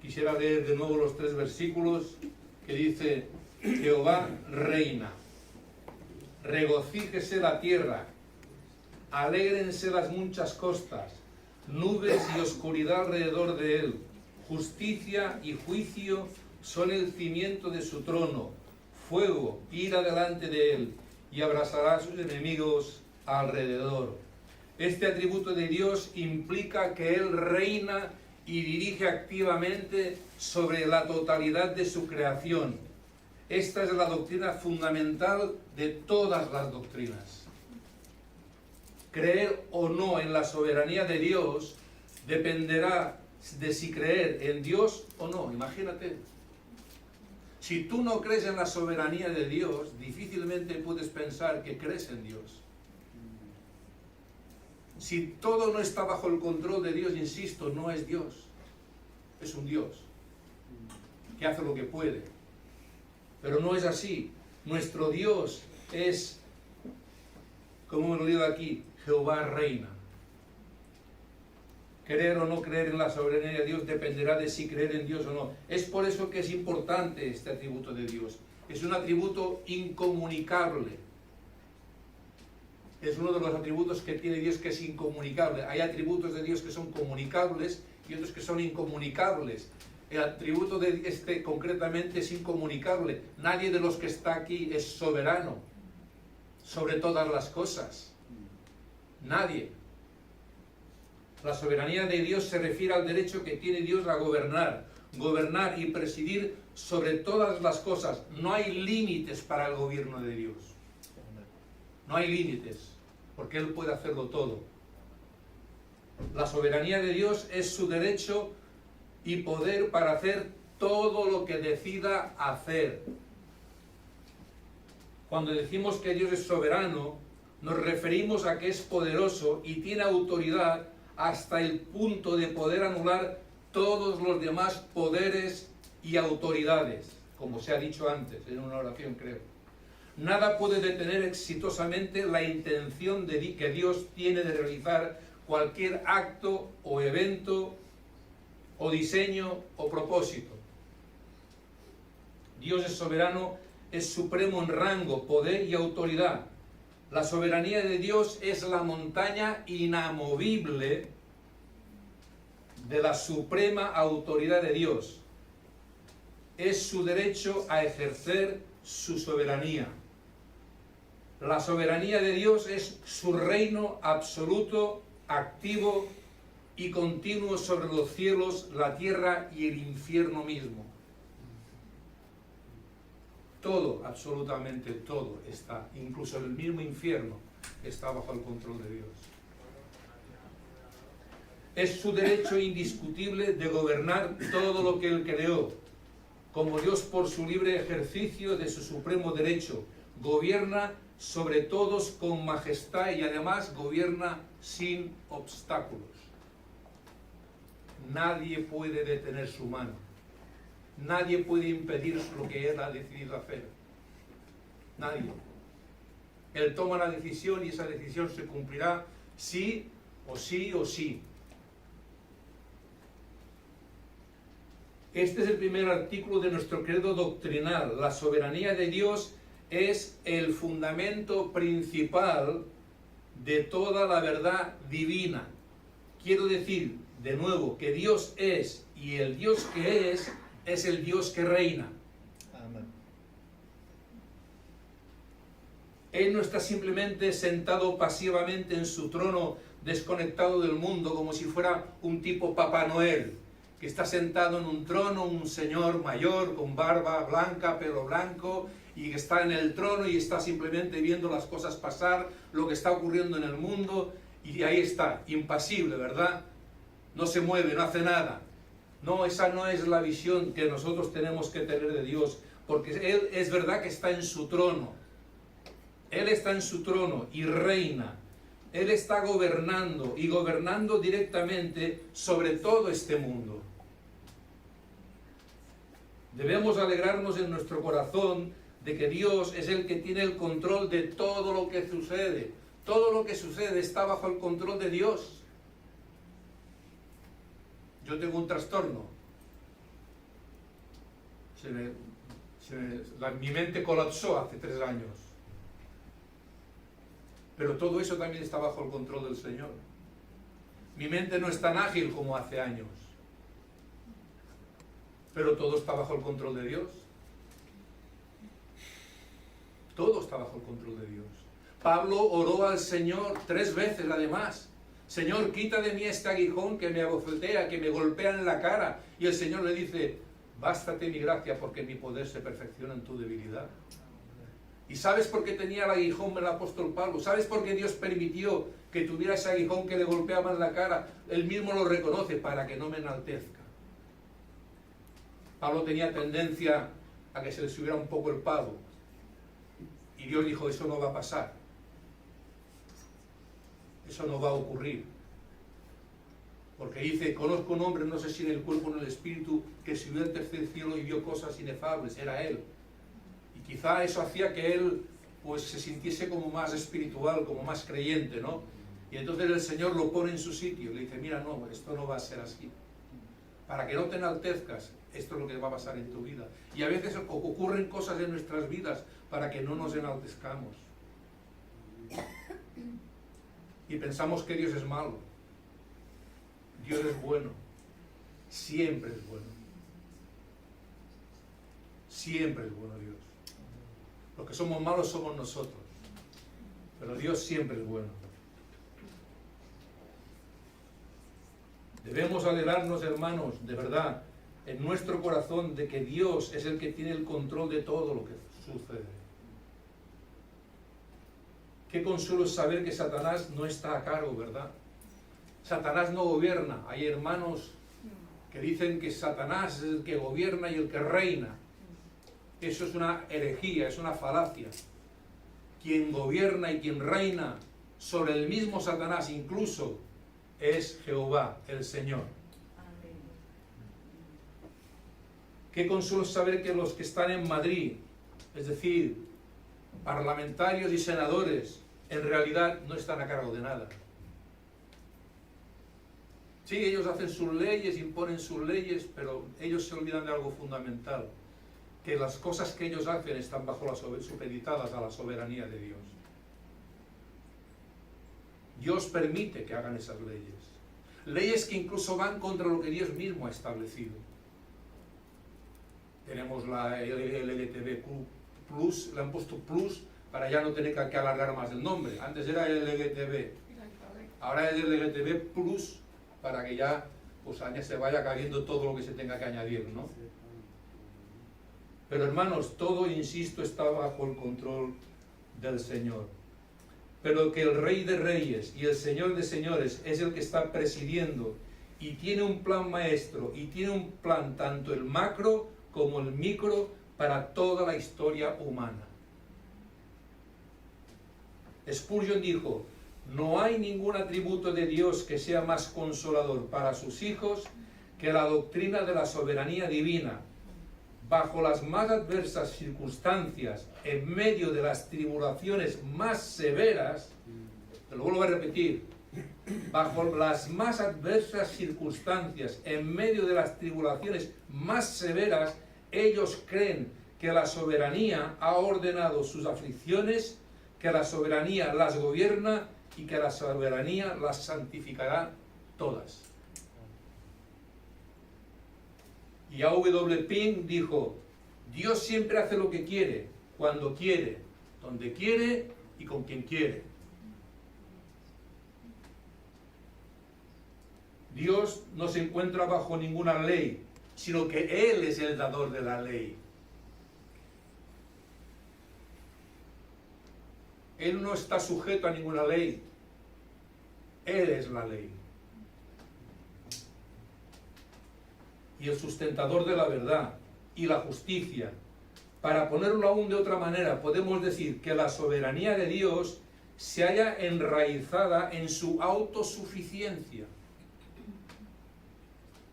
Quisiera leer de nuevo los 3 versículos que dice: Jehová reina, regocíjese la tierra, alégrense las muchas costas, nubes y oscuridad alrededor de él. Justicia y juicio son el cimiento de su trono. Fuego irá delante de él y abrazará a sus enemigos alrededor. Este atributo de Dios implica que él reina y dirige activamente sobre la totalidad de su creación. Esta es la doctrina fundamental de todas las doctrinas. Creer o no en la soberanía de Dios dependerá de si creer en Dios o no. Imagínate. Si tú no crees en la soberanía de Dios, difícilmente puedes pensar que crees en Dios. Si todo no está bajo el control de Dios, insisto, no es Dios. Es un Dios que hace lo que puede. Pero no es así. Nuestro Dios es, como hemos leído aquí, Jehová reina. Creer o no creer en la soberanía de Dios dependerá de si creer en Dios o no. Es por eso que es importante este atributo de Dios. Es un atributo incomunicable. Es uno de los atributos que tiene Dios que es incomunicable. Hay atributos de Dios que son comunicables y otros que son incomunicables. El atributo de este concretamente es incomunicable. Nadie de los que está aquí es soberano sobre todas las cosas. Nadie. La soberanía de Dios se refiere al derecho que tiene Dios a gobernar y presidir sobre todas las cosas. No hay límites para el gobierno de Dios. No hay límites, porque Él puede hacerlo todo. La soberanía de Dios es su derecho y poder para hacer todo lo que decida hacer. Cuando decimos que Dios es soberano, nos referimos a que es poderoso y tiene autoridad hasta el punto de poder anular todos los demás poderes y autoridades, como se ha dicho antes en una oración, creo. Nada puede detener exitosamente la intención que Dios tiene de realizar cualquier acto o evento o diseño o propósito. Dios es soberano, es supremo en rango, poder y autoridad. La soberanía de Dios es la montaña inamovible de la suprema autoridad de Dios. Es su derecho a ejercer su soberanía. La soberanía de Dios es su reino absoluto, activo y continuo sobre los cielos, la tierra y el infierno mismo. Todo, absolutamente todo está, incluso el mismo infierno está bajo el control de Dios. Es su derecho indiscutible de gobernar todo lo que Él creó, como Dios por su libre ejercicio de su supremo derecho. Gobierna sobre todos con majestad y además gobierna sin obstáculos. Nadie puede detener su mano. Nadie puede impedir lo que Él ha decidido hacer. Nadie. Él toma la decisión y esa decisión se cumplirá sí o sí o sí. Este es el primer artículo de nuestro credo doctrinal. La soberanía de Dios es el fundamento principal de toda la verdad divina. Quiero decir, de nuevo, que Dios es, y el Dios que es el Dios que reina. Amén. Él no está simplemente sentado pasivamente en su trono, desconectado del mundo, como si fuera un tipo Papá Noel, que está sentado en un trono, un señor mayor con barba blanca, pelo blanco, y que está en el trono y está simplemente viendo las cosas pasar, lo que está ocurriendo en el mundo, y ahí está, impasible, ¿verdad? No se mueve, no hace nada. No, esa no es la visión que nosotros tenemos que tener de Dios, porque Él es verdad que está en su trono. Él está en su trono y reina. Él está gobernando y gobernando directamente sobre todo este mundo. Debemos alegrarnos en nuestro corazón de que Dios es el que tiene el control de todo lo que sucede. Todo lo que sucede está bajo el control de Dios. Yo tengo un trastorno mi mente colapsó hace 3 años. Pero todo eso también está bajo el control del Señor. Mi mente no es tan ágil como hace años. Pero todo está bajo el control de Dios. Todo está bajo el control de Dios. Pablo oró al Señor 3 veces además. Señor, quita de mí este aguijón que me abofetea, que me golpea en la cara. Y el Señor le dice, bástate mi gracia porque mi poder se perfecciona en tu debilidad. ¿Y sabes por qué tenía el aguijón el apóstol Pablo? ¿Sabes por qué Dios permitió que tuviera ese aguijón que le golpeaba en la cara? Él mismo lo reconoce, para que no me enaltezca. Pablo tenía tendencia a que se le subiera un poco el pavo. Y Dios dijo, eso no va a pasar. Eso no va a ocurrir. Porque dice, conozco un hombre, no sé si en el cuerpo o en el espíritu, que subió al tercer cielo y vio cosas inefables. Era él. Y quizá eso hacía que él pues se sintiese como más espiritual, como más creyente, ¿no? Y entonces el Señor lo pone en su sitio. Le dice, mira, no, esto no va a ser así. Para que no te enaltezcas, esto es lo que va a pasar en tu vida. Y a veces ocurren cosas en nuestras vidas para que no nos enaltezcamos. Y pensamos que Dios es malo. Dios es bueno. Siempre es bueno. Siempre es bueno Dios. Los que somos malos somos nosotros. Pero Dios siempre es bueno. Debemos alegrarnos, hermanos, de verdad, en nuestro corazón, de que Dios es el que tiene el control de todo lo que sucede. Qué consuelo es saber que Satanás no está a cargo, ¿verdad? Satanás no gobierna. Hay hermanos que dicen que Satanás es el que gobierna y el que reina. Eso es una herejía, es una falacia. Quien gobierna y quien reina sobre el mismo Satanás incluso es Jehová, el Señor. Amén. Qué consuelo saber que los que están en Madrid, es decir, parlamentarios y senadores, en realidad no están a cargo de nada. Sí, ellos hacen sus leyes, imponen sus leyes, pero ellos se olvidan de algo fundamental, que las cosas que ellos hacen están supeditadas a la soberanía de Dios. Dios permite que hagan esas leyes. Leyes que incluso van contra lo que Dios mismo ha establecido. Tenemos la LGTB+, le han puesto plus para ya no tener que alargar más el nombre. Antes era LGTB, ahora es LGTB+, para que ya, pues, se vaya cabiendo todo lo que se tenga que añadir, ¿no? Pero hermanos, todo, insisto, está bajo el control del Señor. Pero que el Rey de Reyes y el Señor de Señores es el que está presidiendo y tiene un plan maestro y tiene un plan tanto el macro como el micro para toda la historia humana. Spurgeon dijo, no hay ningún atributo de Dios que sea más consolador para sus hijos que la doctrina de la soberanía divina. Bajo las más adversas circunstancias, en medio de las tribulaciones más severas, te lo vuelvo a repetir, bajo las más adversas circunstancias, en medio de las tribulaciones más severas, ellos creen que la soberanía ha ordenado sus aflicciones, que la soberanía las gobierna y que la soberanía las santificará todas. Y A.W. Pink dijo, Dios siempre hace lo que quiere, cuando quiere, donde quiere y con quien quiere. Dios no se encuentra bajo ninguna ley, sino que Él es el dador de la ley. Él no está sujeto a ninguna ley. Él es la ley. Y el sustentador de la verdad y la justicia. Para ponerlo aún de otra manera, podemos decir que la soberanía de Dios se halla enraizada en su autosuficiencia.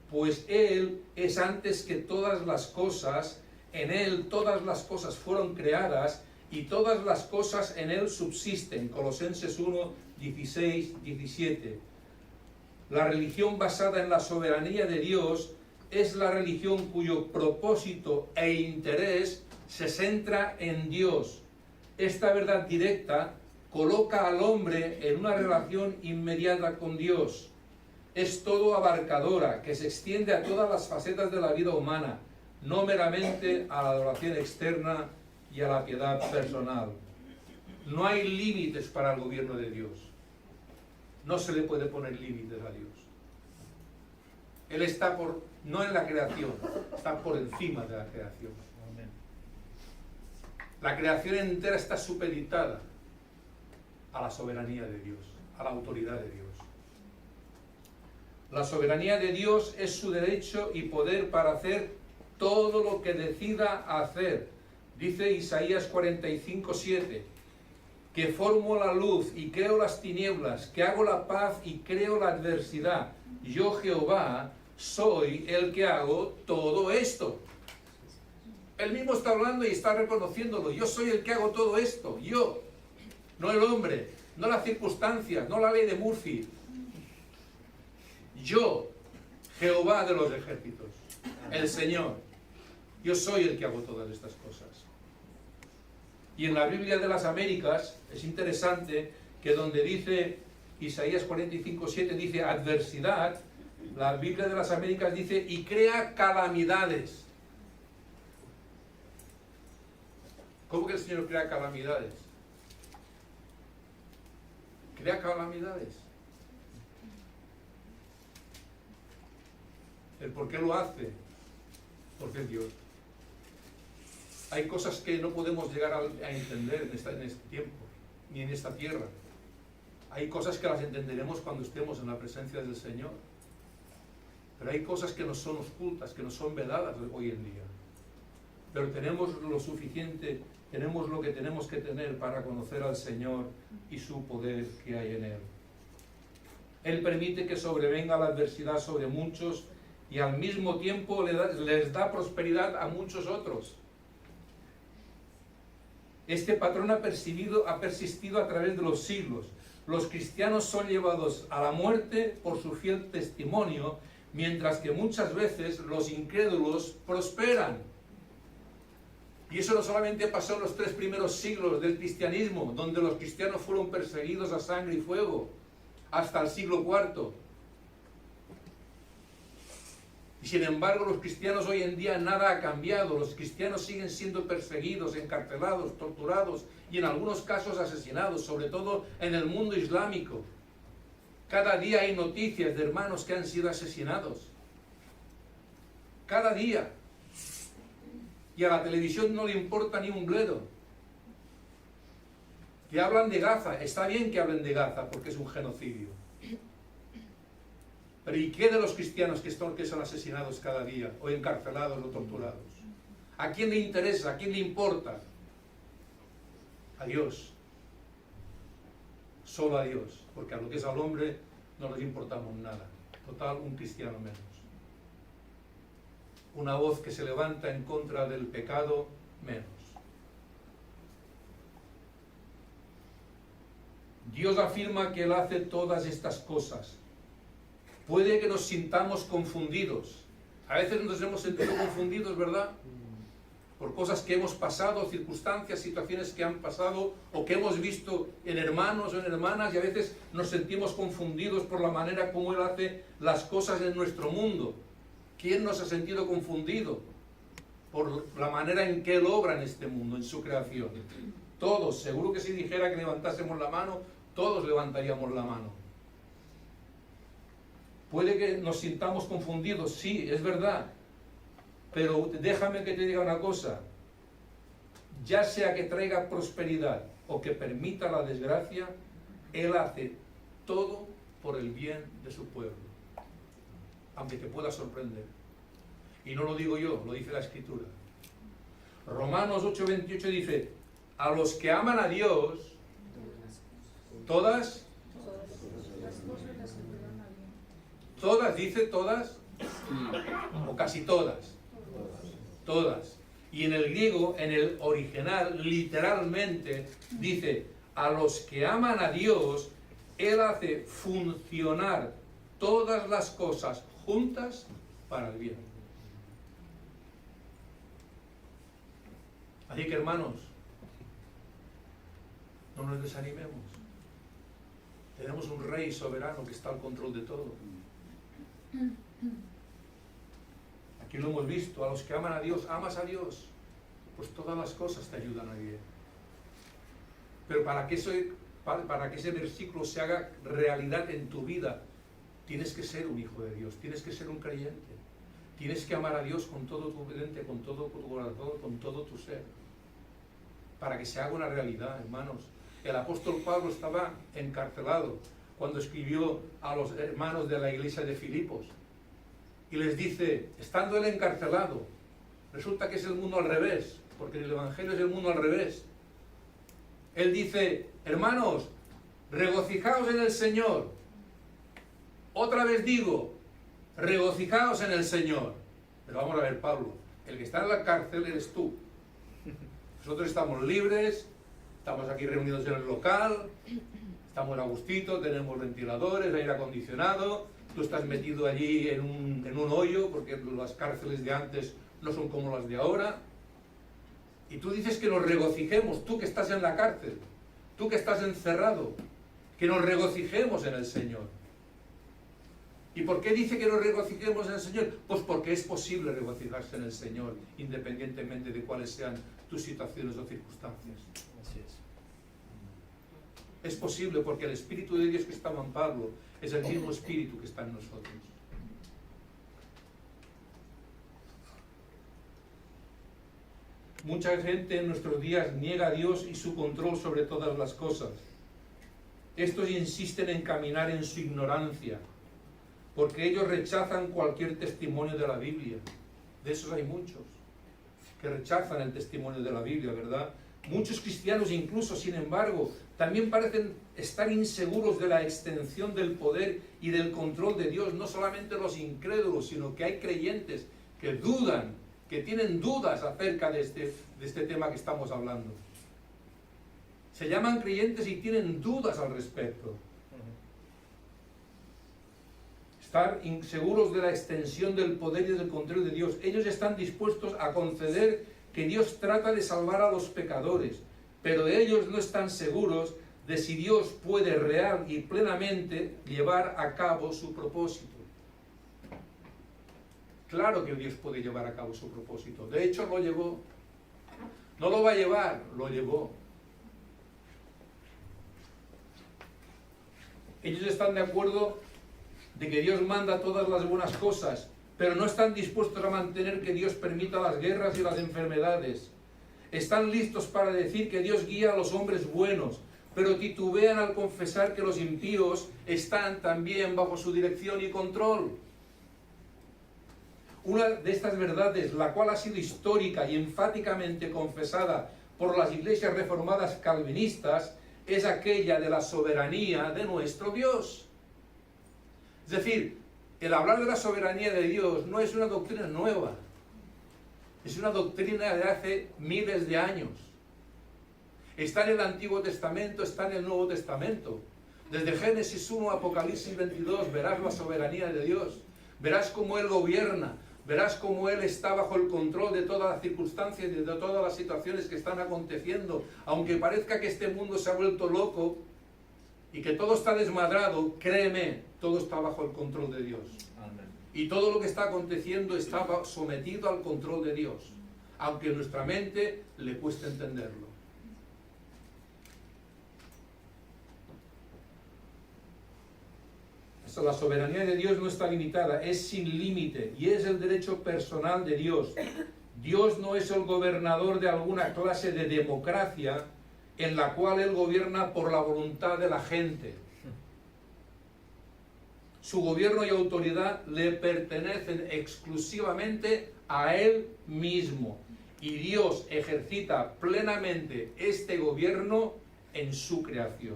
Pues Él es antes que todas las cosas, en Él todas las cosas fueron creadas y todas las cosas en Él subsisten. Colosenses 1, 16, 17. La religión basada en la soberanía de Dios es la religión cuyo propósito e interés se centra en Dios. Esta verdad directa coloca al hombre en una relación inmediata con Dios. Es todo abarcadora, que se extiende a todas las facetas de la vida humana, no meramente a la adoración externa y a la piedad personal. No hay límites para el gobierno de Dios. No se le puede poner límites a Dios. Él está no en la creación, está por encima de la creación. La creación entera está supeditada a la soberanía de Dios, a la autoridad de Dios. La soberanía de Dios es su derecho y poder para hacer todo lo que decida hacer. Dice Isaías 45:7, que formo la luz y creo las tinieblas, que hago la paz y creo la adversidad. Yo, Jehová, soy el que hago todo esto. Él mismo está hablando y está reconociéndolo. Yo soy el que hago todo esto. Yo, no el hombre, no las circunstancias, no la ley de Murphy. Yo, Jehová de los ejércitos, el Señor. Yo soy el que hago todas estas cosas. Y en la Biblia de las Américas es interesante que donde dice Isaías 45:7 dice adversidad, la Biblia de las Américas dice y crea calamidades. ¿Cómo que el Señor crea calamidades? Crea calamidades. ¿El por qué lo hace? Porque es Dios. Hay cosas que no podemos llegar a entender en este tiempo, ni en esta tierra. Hay cosas que las entenderemos cuando estemos en la presencia del Señor. Pero hay cosas que nos son ocultas, que nos son veladas hoy en día. Pero tenemos lo suficiente, tenemos lo que tenemos que tener para conocer al Señor y su poder que hay en Él. Él permite que sobrevenga la adversidad sobre muchos y al mismo tiempo les da prosperidad a muchos otros. Este patrón ha persistido a través de los siglos. Los cristianos son llevados a la muerte por su fiel testimonio, mientras que muchas veces los incrédulos prosperan. Y eso no solamente pasó en los 3 primeros siglos del cristianismo, donde los cristianos fueron perseguidos a sangre y fuego, hasta el siglo IV. Y sin embargo, los cristianos hoy en día nada ha cambiado. Los cristianos siguen siendo perseguidos, encarcelados, torturados y en algunos casos asesinados, sobre todo en el mundo islámico. Cada día hay noticias de hermanos que han sido asesinados. Cada día. Y a la televisión no le importa ni un bledo. Que hablan de Gaza. Está bien que hablen de Gaza porque es un genocidio. Pero ¿y qué de los cristianos que son asesinados cada día, o encarcelados o torturados? ¿A quién le interesa? ¿A quién le importa? A Dios. Solo a Dios. Porque a lo que es al hombre no les importamos nada. Total, un cristiano menos. Una voz que se levanta en contra del pecado menos. Dios afirma que Él hace todas estas cosas. Puede que nos sintamos confundidos. A veces nos hemos sentido confundidos, ¿verdad? Por cosas que hemos pasado, circunstancias, situaciones que han pasado o que hemos visto en hermanos o en hermanas, y a veces nos sentimos confundidos por la manera como Él hace las cosas en nuestro mundo. ¿Quién nos ha sentido confundido? Por la manera en que Él obra en este mundo, en su creación. Todos, seguro que si dijera que levantásemos la mano, todos levantaríamos la mano. Puede que nos sintamos confundidos, sí, es verdad. Pero déjame que te diga una cosa. Ya sea que traiga prosperidad o que permita la desgracia, Él hace todo por el bien de su pueblo. Aunque te pueda sorprender. Y no lo digo yo, lo dice la Escritura. Romanos 8:28 dice, a los que aman a Dios, todas, dice todas, o casi todas. Todas. Y en el griego, en el original, literalmente dice, a los que aman a Dios, Él hace funcionar todas las cosas juntas para el bien. Así que, hermanos, no nos desanimemos. Tenemos un rey soberano que está al control de todo. Aquí lo hemos visto, a los que aman a Dios, amas a Dios, pues todas las cosas te ayudan a bien. Pero para que ese versículo se haga realidad en tu vida, tienes que ser un hijo de Dios, tienes que ser un creyente, tienes que amar a Dios con todo tu mente, con todo tu corazón, con todo tu ser, para que se haga una realidad, hermanos. El apóstol Pablo estaba encarcelado cuando escribió a los hermanos de la iglesia de Filipos y les dice, estando él encarcelado, resulta que es el mundo al revés, porque el evangelio es el mundo al revés. Él dice, hermanos, regocijaos en el Señor. Otra vez digo, regocijaos en el Señor. Pero vamos a ver, Pablo, el que está en la cárcel eres tú. Nosotros estamos libres, estamos aquí reunidos en el local, estamos a gustito, tenemos ventiladores, aire acondicionado, tú estás metido allí en un hoyo, porque las cárceles de antes no son como las de ahora. Y tú dices que nos regocijemos, tú que estás en la cárcel, tú que estás encerrado, que nos regocijemos en el Señor. ¿Y por qué dice que nos regocijemos en el Señor? Pues porque es posible regocijarse en el Señor, independientemente de cuáles sean tus situaciones o circunstancias. Así es. Es posible porque el Espíritu de Dios que estaba en Pablo es el mismo Espíritu que está en nosotros. Mucha gente en nuestros días niega a Dios y su control sobre todas las cosas. Estos insisten en caminar en su ignorancia, porque ellos rechazan cualquier testimonio de la Biblia. De esos hay muchos que rechazan el testimonio de la Biblia, ¿verdad? Muchos cristianos incluso, sin embargo, también parecen estar inseguros de la extensión del poder y del control de Dios. No solamente los incrédulos, sino que hay creyentes que dudan, que tienen dudas acerca de este tema que estamos hablando. Se llaman creyentes y tienen dudas al respecto. Estar inseguros de la extensión del poder y del control de Dios. Ellos están dispuestos a conceder que Dios trata de salvar a los pecadores, pero ellos no están seguros de si Dios puede real y plenamente llevar a cabo su propósito. Claro que Dios puede llevar a cabo su propósito. De hecho, lo llevó. No lo va a llevar, lo llevó. Ellos están de acuerdo de que Dios manda todas las buenas cosas, pero no están dispuestos a mantener que Dios permita las guerras y las enfermedades. Están listos para decir que Dios guía a los hombres buenos, pero titubean al confesar que los impíos están también bajo su dirección y control. Una de estas verdades, la cual ha sido histórica y enfáticamente confesada por las iglesias reformadas calvinistas, es aquella de la soberanía de nuestro Dios. Es decir, el hablar de la soberanía de Dios no es una doctrina nueva, es una doctrina de hace miles de años. Está en el Antiguo Testamento, está en el Nuevo Testamento. Desde Génesis 1 a Apocalipsis 22 verás la soberanía de Dios, verás cómo Él gobierna, verás cómo Él está bajo el control de todas las circunstancias y de todas las situaciones que están aconteciendo. Aunque parezca que este mundo se ha vuelto loco y que todo está desmadrado, créeme, todo está bajo el control de Dios. Amén. Y todo lo que está aconteciendo está sometido al control de Dios, aunque a nuestra mente le cueste entenderlo. La soberanía de Dios no está limitada, es sin límite y es el derecho personal de Dios. Dios no es el gobernador de alguna clase de democracia en la cual Él gobierna por la voluntad de la gente. Su gobierno y autoridad le pertenecen exclusivamente a Él mismo. Y Dios ejercita plenamente este gobierno en su creación.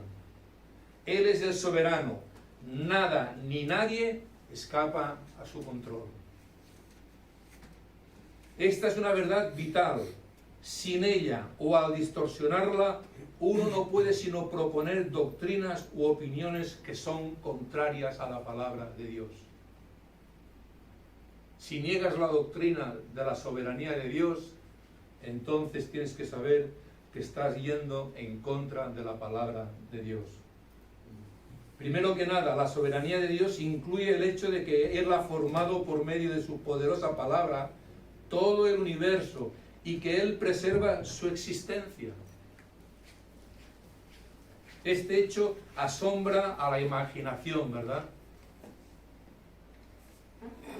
Él es el soberano. Nada ni nadie escapa a su control. Esta es una verdad vital. Sin ella o al distorsionarla, uno no puede sino proponer doctrinas u opiniones que son contrarias a la palabra de Dios. Si niegas la doctrina de la soberanía de Dios, entonces tienes que saber que estás yendo en contra de la palabra de Dios. Primero que nada, la soberanía de Dios incluye el hecho de que Él ha formado por medio de su poderosa palabra todo el universo y que Él preserva su existencia. Este hecho asombra a la imaginación, ¿verdad?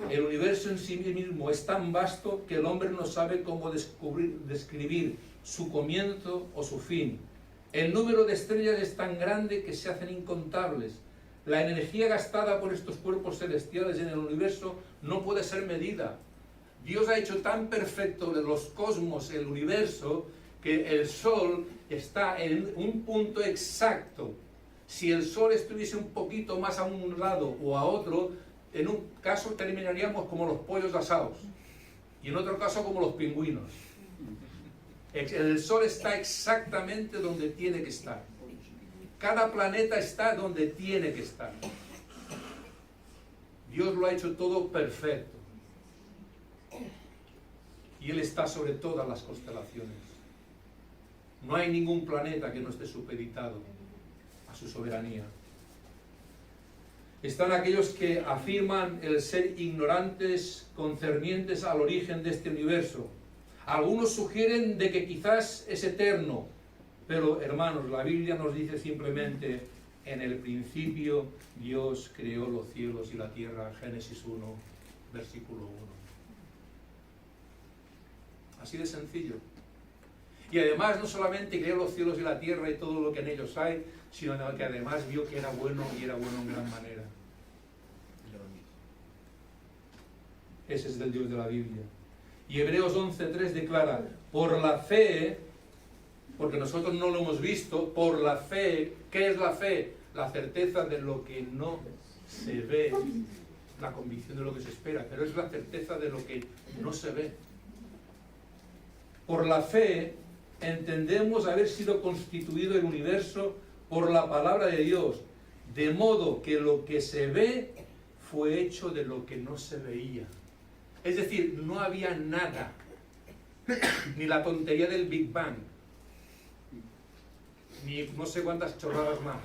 El universo en sí mismo es tan vasto que el hombre no sabe cómo describir su comienzo o su fin. El número de estrellas es tan grande que se hacen incontables. La energía gastada por estos cuerpos celestiales en el universo no puede ser medida. Dios ha hecho tan perfecto de los cosmos, el universo, que el Sol está en un punto exacto. Si el Sol estuviese un poquito más a un lado o a otro, en un caso terminaríamos como los pollos asados y en otro caso como los pingüinos. El Sol está exactamente donde tiene que estar. Cada planeta está donde tiene que estar. Dios lo ha hecho todo perfecto. Y Él está sobre todas las constelaciones. No hay ningún planeta que no esté supeditado a su soberanía. Están aquellos que afirman el ser ignorantes concernientes al origen de este universo. Algunos sugieren de que quizás es eterno, pero hermanos, la Biblia nos dice simplemente: en el principio Dios creó los cielos y la tierra, Génesis 1, versículo 1. Así de sencillo. Y además no solamente creó los cielos y la tierra y todo lo que en ellos hay, sino que además vio que era bueno y era bueno en gran manera. Ese es el Dios de la Biblia. Y Hebreos 11:3 declara: por la fe, porque nosotros no lo hemos visto, por la fe. ¿Qué es la fe? La certeza de lo que no se ve, la convicción de lo que se espera, pero es la certeza de lo que no se ve. Por la fe entendemos haber sido constituido el universo por la palabra de Dios, de modo que lo que se ve fue hecho de lo que no se veía. Es decir, no había nada, ni la tontería del Big Bang, ni no sé cuántas chorradas más.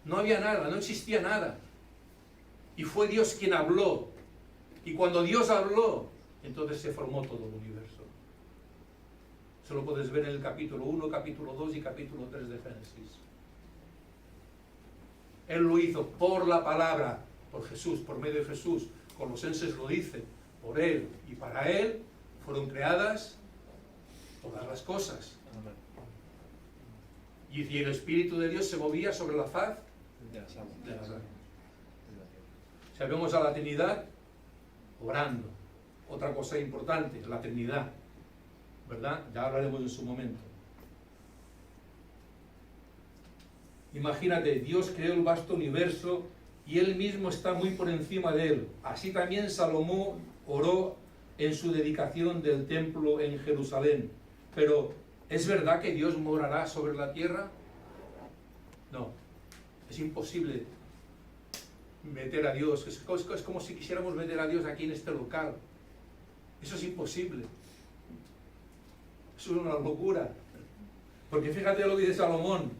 No había nada, no existía nada. Y fue Dios quien habló. Y cuando Dios habló, entonces se formó todo el universo. Eso lo puedes ver en el capítulo 1, capítulo 2 y capítulo 3 de Génesis. Él lo hizo por la palabra, por Jesús, por medio de Jesús. Colosenses lo dice: por Él y para Él fueron creadas todas las cosas. Y el Espíritu de Dios se movía sobre la faz de las aguas. Sabemos a la Trinidad obrando. Otra cosa importante, la Trinidad, ¿verdad? Ya hablaremos en su momento. Imagínate, Dios creó el vasto universo y Él mismo está muy por encima de él. Así también Salomón oró en su dedicación del templo en Jerusalén. Pero, ¿es verdad que Dios morará sobre la tierra? No, es imposible meter a Dios. Es como si quisiéramos meter a Dios aquí en este local. Eso es imposible. Eso es una locura. Porque fíjate lo que dice Salomón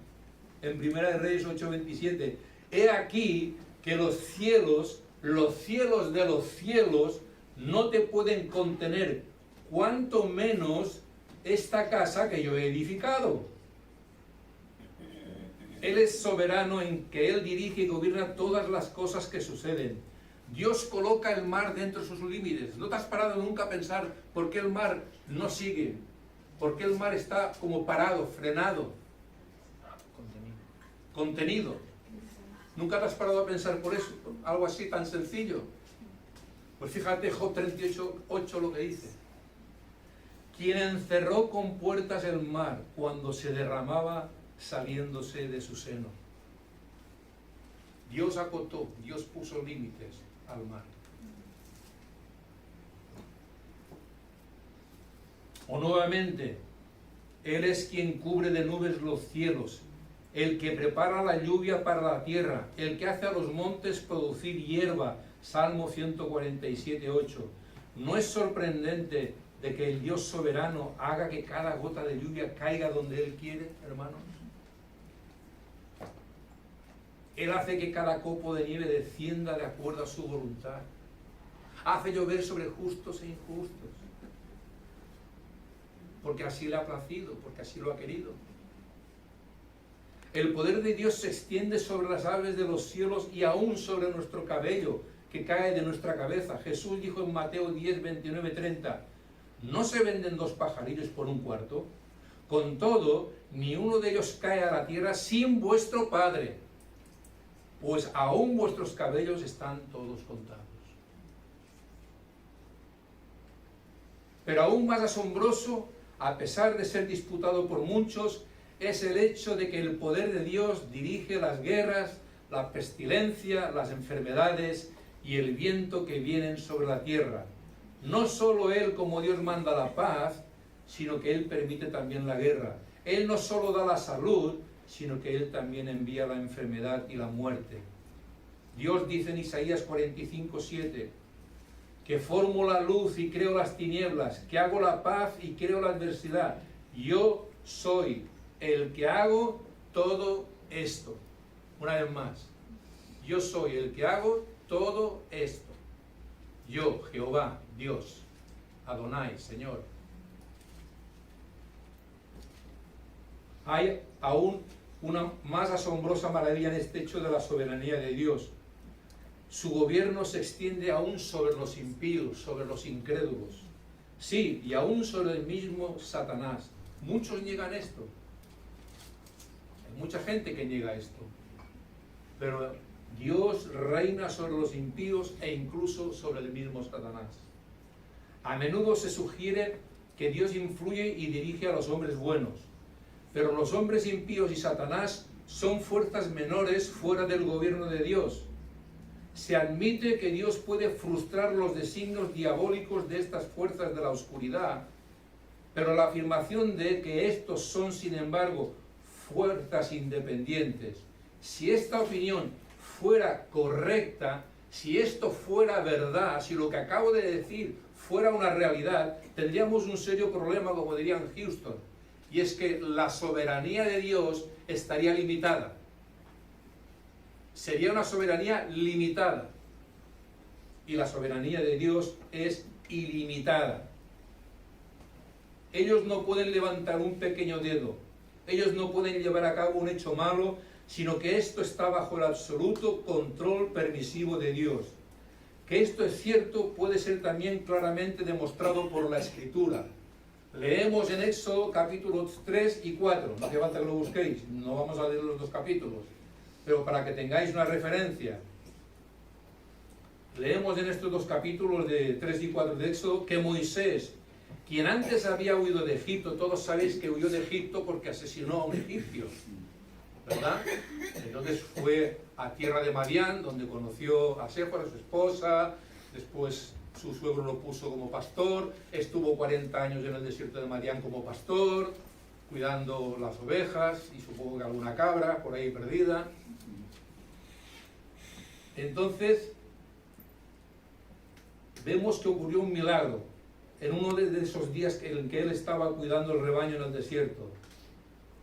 en 1 Reyes 8:27. He aquí que los cielos de los cielos no te pueden contener, cuanto menos esta casa que yo he edificado. Él es soberano en que Él dirige y gobierna todas las cosas que suceden. Dios coloca el mar dentro de sus límites. ¿No te has parado nunca a pensar por qué el mar no sigue? ¿Por qué el mar está como parado, frenado? Contenido. ¿Nunca te has parado a pensar por eso? Algo así tan sencillo. Pues fíjate Job 38:8 lo que dice. Quien encerró con puertas el mar cuando se derramaba saliéndose de su seno. Dios acotó, Dios puso límites al mar. O nuevamente, Él es quien cubre de nubes los cielos, el que prepara la lluvia para la tierra, el que hace a los montes producir hierba. Salmo 147:8. ¿No es sorprendente de que el Dios soberano haga que cada gota de lluvia caiga donde Él quiere, hermanos? Él hace que cada copo de nieve descienda de acuerdo a su voluntad. Hace llover sobre justos e injustos. Porque así le ha placido, porque así lo ha querido. El poder de Dios se extiende sobre las aves de los cielos y aún sobre nuestro cabello que cae de nuestra cabeza. Jesús dijo en Mateo 10, 29, 30, ¿no se venden 2 pajarillos por un cuarto? Con todo, ni uno de ellos cae a la tierra sin vuestro Padre, pues aún vuestros cabellos están todos contados. Pero aún más asombroso, a pesar de ser disputado por muchos, es el hecho de que el poder de Dios dirige las guerras, la pestilencia, las enfermedades y el viento que vienen sobre la tierra. No solo Él como Dios manda la paz, sino que Él permite también la guerra. Él no solo da la salud, sino que Él también envía la enfermedad y la muerte. Dios dice en Isaías 45, 7, que formo la luz y creo las tinieblas, que hago la paz y creo la adversidad. Yo soy el que hago todo esto. Una vez más, yo soy el que hago todo esto. Yo, Jehová, Dios, Adonai, Señor. Hay aún una más asombrosa maravilla en este hecho de la soberanía de Dios. Su gobierno se extiende aún sobre los impíos, sobre los incrédulos. Sí, y aún sobre el mismo Satanás. Muchos niegan esto. Hay mucha gente que niega esto. Pero Dios reina sobre los impíos e incluso sobre el mismo Satanás. A menudo se sugiere que Dios influye y dirige a los hombres buenos. Pero los hombres impíos y Satanás son fuerzas menores fuera del gobierno de Dios. Se admite que Dios puede frustrar los designios diabólicos de estas fuerzas de la oscuridad, pero la afirmación de que estos son, sin embargo, fuerzas independientes, si esta opinión fuera correcta, si esto fuera verdad, si lo que acabo de decir fuera una realidad, tendríamos un serio problema, como dirían Houston, y es que la soberanía de Dios estaría limitada. Sería una soberanía limitada. Y la soberanía de Dios es ilimitada. Ellos no pueden levantar un pequeño dedo. Ellos no pueden llevar a cabo un hecho malo, sino que esto está bajo el absoluto control permisivo de Dios. Que esto es cierto puede ser también claramente demostrado por la Escritura. Leemos en Éxodo capítulos 3 y 4. No hace falta que lo busquéis, no vamos a leer los 2 capítulos. Pero para que tengáis una referencia, leemos en estos 2 capítulos de 3 y 4 de Éxodo que Moisés, quien antes había huido de Egipto, todos sabéis que huyó de Egipto porque asesinó a un egipcio, ¿verdad? Entonces fue a tierra de Madián, donde conoció a Séfora, su esposa, después su suegro lo puso como pastor, estuvo 40 años en el desierto de Madián como pastor, cuidando las ovejas y supongo que alguna cabra por ahí perdida. Entonces, vemos que ocurrió un milagro en uno de esos días en que él estaba cuidando el rebaño en el desierto.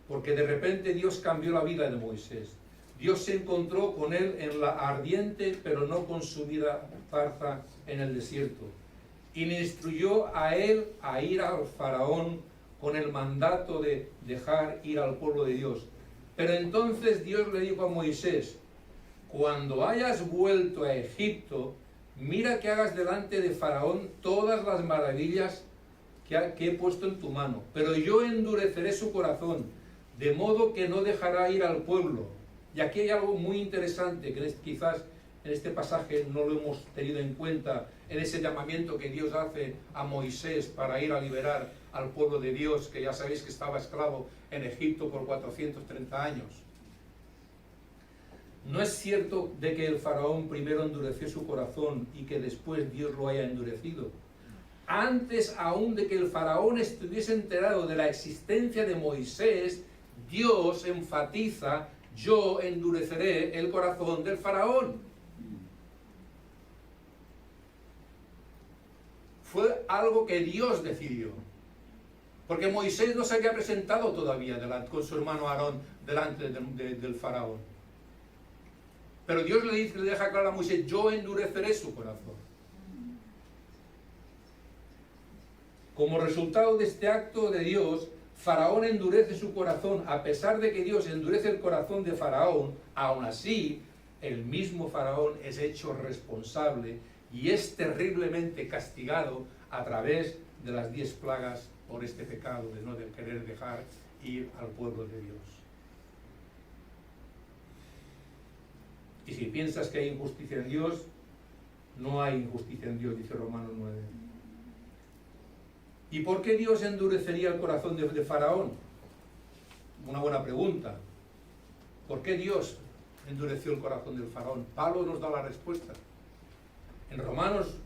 Porque de repente Dios cambió la vida de Moisés. Dios se encontró con él en la ardiente pero no consumida zarza en el desierto. Y le instruyó a él a ir al faraón con el mandato de dejar ir al pueblo de Dios. Pero entonces Dios le dijo a Moisés, cuando hayas vuelto a Egipto, mira que hagas delante de Faraón todas las maravillas que he puesto en tu mano, pero yo endureceré su corazón, de modo que no dejará ir al pueblo. Y aquí hay algo muy interesante, que quizás en este pasaje no lo hemos tenido en cuenta, en ese llamamiento que Dios hace a Moisés para ir a liberar al pueblo de Dios, que ya sabéis que estaba esclavo en Egipto por 430 años. No es cierto de que el faraón primero endureció su corazón y que después Dios lo haya endurecido. Antes aún de que el faraón estuviese enterado de la existencia de Moisés, Dios enfatiza, yo endureceré el corazón del faraón. Fue algo que Dios decidió. Porque Moisés no se había presentado todavía con su hermano Aarón delante del faraón. Pero Dios le dice, le deja claro a Moisés, yo endureceré su corazón. Como resultado de este acto de Dios, Faraón endurece su corazón. A pesar de que Dios endurece el corazón de Faraón, aún así, el mismo Faraón es hecho responsable y es terriblemente castigado a través de las 10 plagas por este pecado de no querer dejar ir al pueblo de Dios. Y si piensas que hay injusticia en Dios, no hay injusticia en Dios, dice Romanos 9. ¿Y por qué Dios endurecería el corazón de Faraón? Una buena pregunta. ¿Por qué Dios endureció el corazón del Faraón? Pablo nos da la respuesta. En Romanos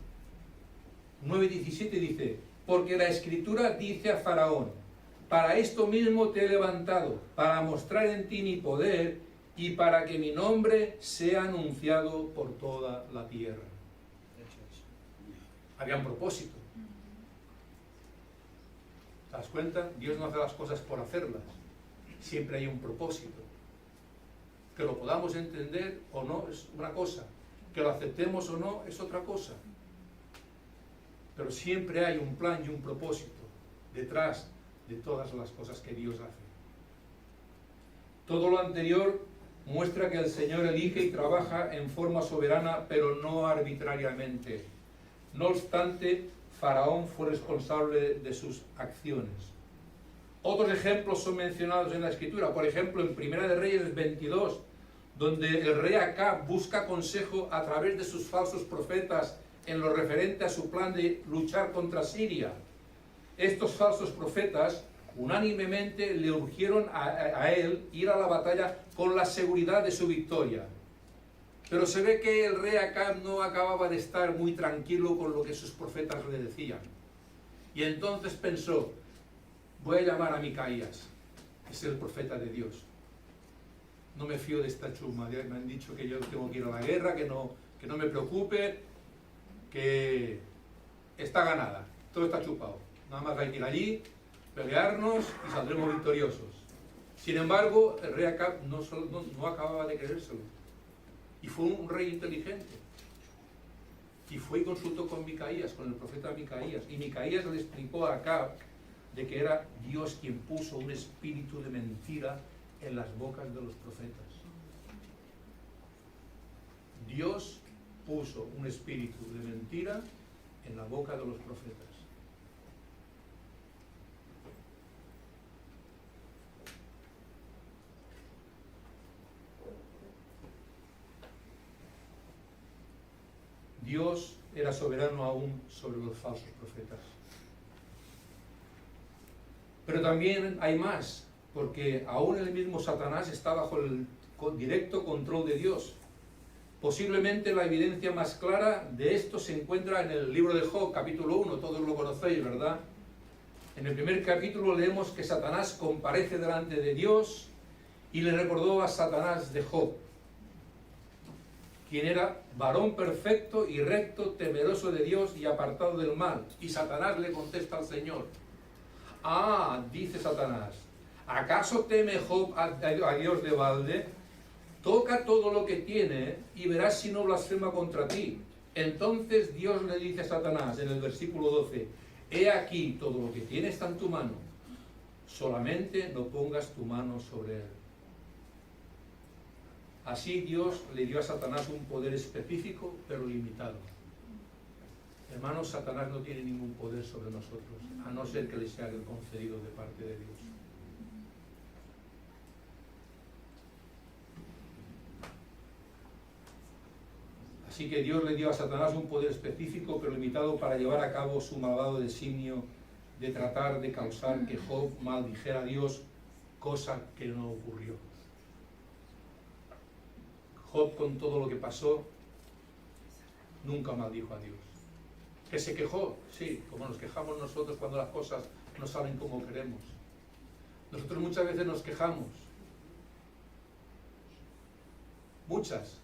9:17 dice, porque la Escritura dice a Faraón, para esto mismo te he levantado, para mostrar en ti mi poder y para que mi nombre sea anunciado por toda la tierra. Había un propósito. ¿Te das cuenta? Dios no hace las cosas por hacerlas. Siempre hay un propósito. Que lo podamos entender o no es una cosa. Que lo aceptemos o no es otra cosa. Pero siempre hay un plan y un propósito detrás de todas las cosas que Dios hace. Todo lo anterior muestra que el Señor elige y trabaja en forma soberana, pero no arbitrariamente. No obstante, Faraón fue responsable de sus acciones. Otros ejemplos son mencionados en la Escritura. Por ejemplo, en Primera de Reyes 22, donde el rey Acab busca consejo a través de sus falsos profetas en lo referente a su plan de luchar contra Siria. Estos falsos profetas unánimemente le urgieron a él ir a la batalla con la seguridad de su victoria. Pero se ve que el rey Acab no acababa de estar muy tranquilo con lo que sus profetas le decían. Y entonces pensó, voy a llamar a Micaías, que es el profeta de Dios. No me fío de esta chusma, me han dicho que yo tengo que ir a la guerra, que no me preocupe, que está ganada, todo está chupado. Nada más hay que ir allí, pelearnos y saldremos victoriosos. Sin embargo, el rey Acab no acababa de creérselo. Y fue un rey inteligente. Y fue y consultó con Micaías, con el profeta Micaías. Y Micaías le explicó a Acab de que era Dios quien puso un espíritu de mentira en las bocas de los profetas. Dios puso un espíritu de mentira en la boca de los profetas. Dios era soberano aún sobre los falsos profetas. Pero también hay más, porque aún el mismo Satanás está bajo el directo control de Dios. Posiblemente la evidencia más clara de esto se encuentra en el libro de Job, capítulo 1, todos lo conocéis, ¿verdad? En el primer capítulo leemos que Satanás comparece delante de Dios y le recordó a Satanás de Job, quien era varón perfecto y recto, temeroso de Dios y apartado del mal. Y Satanás le contesta al Señor, dice Satanás, ¿acaso teme Job a Dios de balde? Toca todo lo que tiene y verás si no blasfema contra ti. Entonces Dios le dice a Satanás en el versículo 12, he aquí todo lo que tiene está en tu mano, solamente no pongas tu mano sobre él. Así Dios le dio a Satanás un poder específico, pero limitado. Hermanos, Satanás no tiene ningún poder sobre nosotros, a no ser que le sea el concedido de parte de Dios. Así que Dios le dio a Satanás un poder específico, pero limitado, para llevar a cabo su malvado designio de tratar de causar que Job maldijera a Dios, cosa que no ocurrió. Job, con todo lo que pasó, nunca maldijo a Dios. ¿Que se quejó? Sí, como nos quejamos nosotros cuando las cosas no salen como queremos. Nosotros muchas veces nos quejamos. Muchas.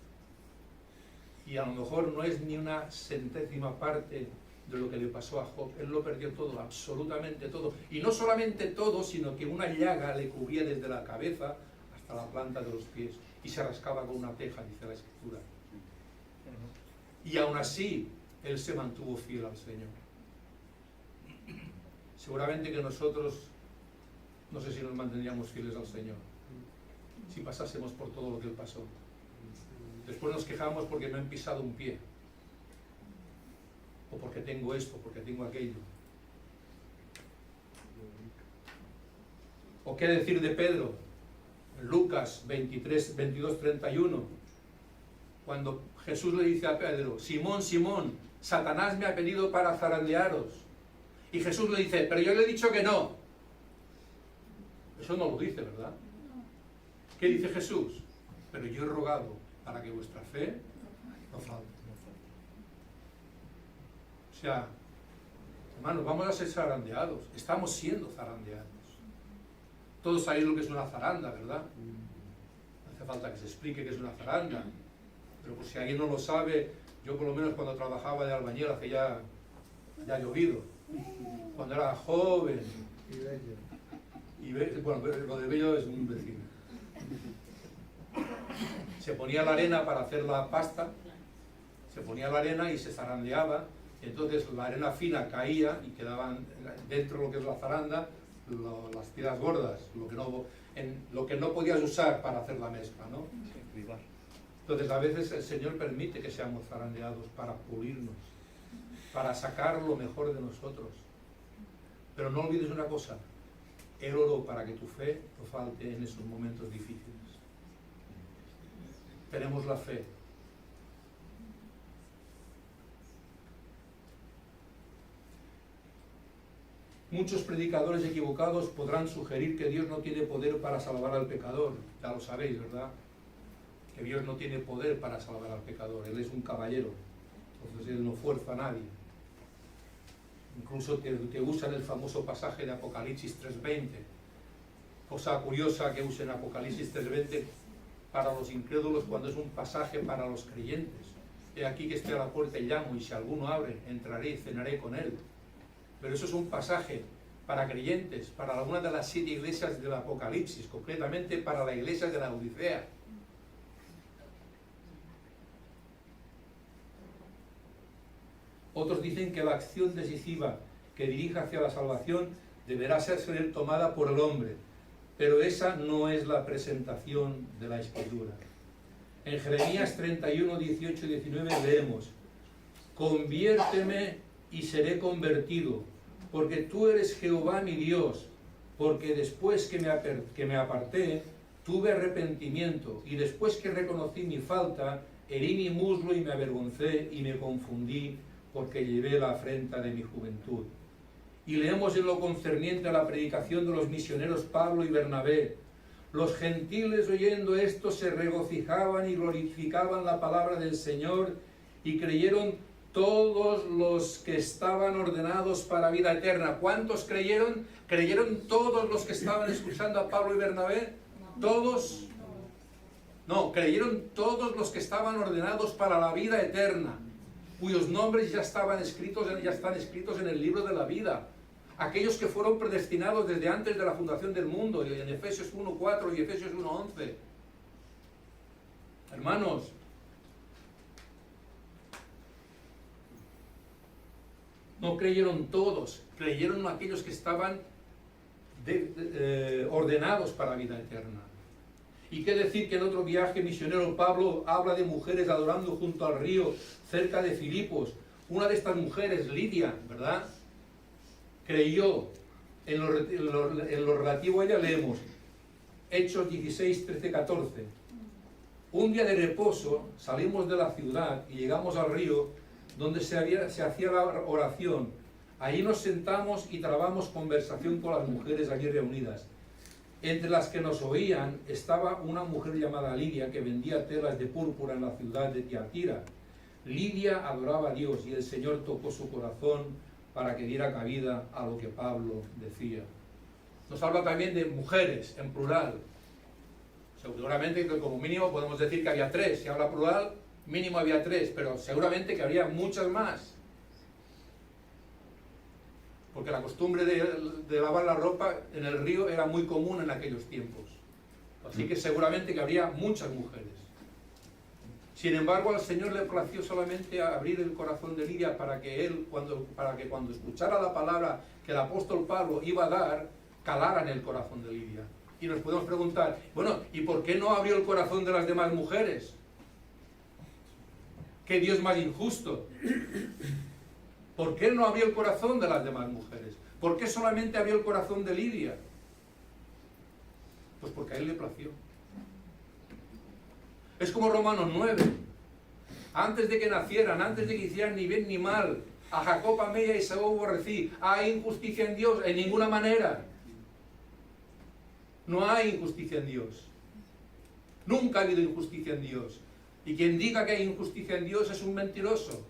Y a lo mejor no es ni una centésima parte de lo que le pasó a Job. Él lo perdió todo, absolutamente todo. Y no solamente todo, sino que una llaga le cubría desde la cabeza hasta la planta de los pies. Y se rascaba con una teja, dice la Escritura. Y aún así, él se mantuvo fiel al Señor. Seguramente que nosotros, no sé si nos mantendríamos fieles al Señor, si pasásemos por todo lo que él pasó. Después nos quejamos porque me han pisado un pie, o porque tengo esto, porque tengo aquello. ¿O qué decir de Pedro? En Lucas 23, 22, 31, cuando Jesús le dice a Pedro: Simón, Simón, Satanás me ha pedido para zarandearos. Y Jesús le dice: pero yo le he dicho que no. Eso no lo dice, ¿verdad? ¿Qué dice Jesús? Pero yo he rogado para que vuestra fe no falte. O sea, hermanos, vamos a ser zarandeados. Estamos siendo zarandeados. Todos sabéis lo que es una zaranda, ¿verdad? No hace falta que se explique qué es una zaranda. Pero por si alguien no lo sabe, yo por lo menos cuando trabajaba de albañil hace ya ha llovido. Cuando era joven. Y bueno, lo de bello es un vecino. Se ponía la arena para hacer la pasta, se ponía la arena y se zarandeaba, y entonces la arena fina caía y quedaban dentro de lo que es la zaranda las tiras gordas, lo que no podías usar para hacer la mezcla, ¿no? Entonces a veces el Señor permite que seamos zarandeados para pulirnos, para sacar lo mejor de nosotros. Pero no olvides una cosa: Él oró para que tu fe no falte en esos momentos difíciles. Tenemos la fe. Muchos predicadores equivocados podrán sugerir que Dios no tiene poder para salvar al pecador. Ya lo sabéis, ¿verdad? Que Dios no tiene poder para salvar al pecador. Él es un caballero. Entonces Él no fuerza a nadie. Incluso te usan el famoso pasaje de Apocalipsis 3:20. Cosa curiosa que usen Apocalipsis 3:20 para los incrédulos cuando es un pasaje para los creyentes. He aquí que estoy a la puerta y llamo, y si alguno abre, entraré y cenaré con él. Pero eso es un pasaje para creyentes, para alguna de las 7 iglesias del Apocalipsis, concretamente para la iglesia de la Odisea. Otros dicen que la acción decisiva que dirija hacia la salvación deberá ser tomada por el hombre, pero esa no es la presentación de la Escritura. En Jeremías 31, 18 y 19 leemos: conviérteme y seré convertido, porque tú eres Jehová mi Dios, porque después que me aparté, tuve arrepentimiento, y después que reconocí mi falta, herí mi muslo y me avergoncé y me confundí, porque llevé la afrenta de mi juventud. Y leemos en lo concerniente a la predicación de los misioneros Pablo y Bernabé: los gentiles oyendo esto se regocijaban y glorificaban la palabra del Señor, y creyeron todos los que estaban ordenados para vida eterna. ¿Cuántos creyeron? ¿Creyeron todos los que estaban escuchando a Pablo y Bernabé? ¿Todos? No, creyeron todos los que estaban ordenados para la vida eterna, cuyos nombres ya están escritos en el libro de la vida. Aquellos que fueron predestinados desde antes de la fundación del mundo, en Efesios 1:4 y Efesios 1:11. Hermanos, no creyeron todos, creyeron aquellos que estaban ordenados para vida eterna. ¿Y qué decir que en otro viaje misionero Pablo habla de mujeres adorando junto al río cerca de Filipos? Una de estas mujeres, Lidia, ¿verdad?, creyó. En lo relativo a ella leemos Hechos 16, 13, 14. Un día de reposo salimos de la ciudad y llegamos al río donde se hacía la oración. Allí nos sentamos y trabamos conversación con las mujeres allí reunidas. Entre las que nos oían estaba una mujer llamada Lidia, que vendía telas de púrpura en la ciudad de Tiatira. Lidia adoraba a Dios, y el Señor tocó su corazón para que diera cabida a lo que Pablo decía. Nos habla también de mujeres, en plural. Seguramente que como mínimo podemos decir que había 3. Si habla plural, mínimo había 3, pero seguramente que habría muchas más. porque la costumbre de lavar la ropa en el río era muy común en aquellos tiempos. Así que seguramente que habría muchas mujeres. Sin embargo, al Señor le plació solamente abrir el corazón de Lidia para que cuando escuchara la palabra que el apóstol Pablo iba a dar, calara en el corazón de Lidia. Y nos podemos preguntar, bueno, ¿y por qué no abrió el corazón de las demás mujeres? ¿Qué Dios más injusto? ¿Por qué no abrió el corazón de las demás mujeres? ¿Por qué solamente abrió el corazón de Lidia? Pues porque a él le plació. Es como Romanos 9. Antes de que nacieran, antes de que hicieran ni bien ni mal, a Jacob amé y a Esaú aborrecí. ¿Hay injusticia en Dios? En ninguna manera. No hay injusticia en Dios. Nunca ha habido injusticia en Dios. Y quien diga que hay injusticia en Dios es un mentiroso.